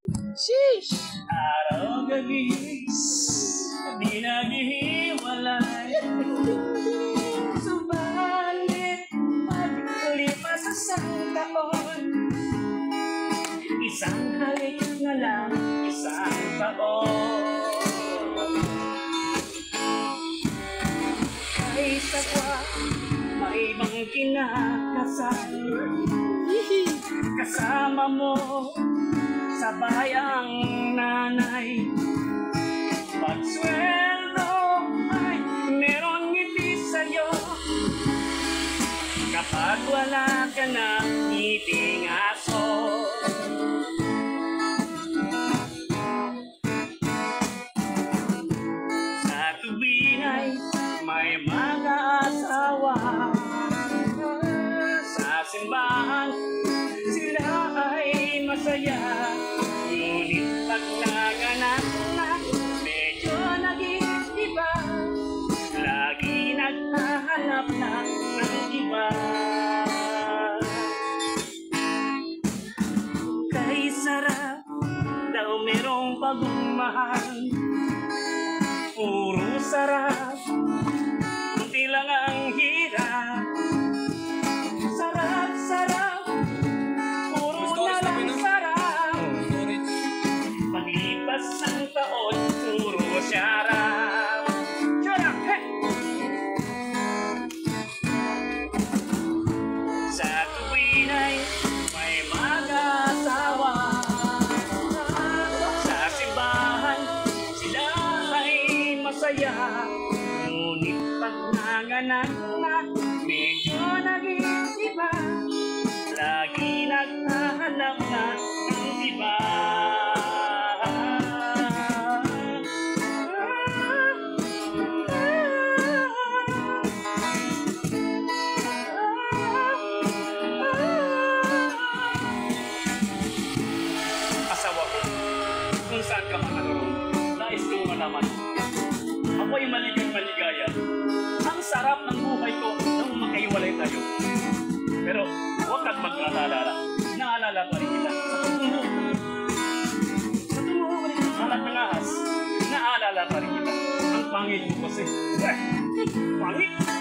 Sheesh! Araw-gabi, di naghihiwalay. Subalit, paglipas sa isang taon, isang halik na lang, isang taon. Ay sawa, may ibang kinakasal, kasama mo sa bayang nanay. Pagsweldo ay meron ngiti sa'yo, kapag wala ka na ngiting aso. Sa tuwing ay may mga asawa, sa simbahan sila ay masaya. Ngunit pag naganap na, medyo nag-iiba, lagi naghahanap na ng iba. Kay sarap daw merong pagmamahal, puro sarap, kunti lang ang hirap. Sarap, sarap, puro na lang sarap. Paglipas ng taon, puro syarap. Syarap, he! Sa tuwing ay may mag-asawa, sa simbahan sila ay masaya. Ngunit pag nanganak na, medyo nag-iiba, lagi naghahanap na ng iba. Asawa ko, kung saan ka man naroon, nais kong malaman, ako'y maligaya. Ang sarap ng buhay ko nung makaiwalay tayo. Pero huwag kang mag-alala. Naalala pa rin kita sa tungo. Sa tungo ko rin alat ng ahas. Naalala pa rin kita. Ang pangit mo kasi. Pangit!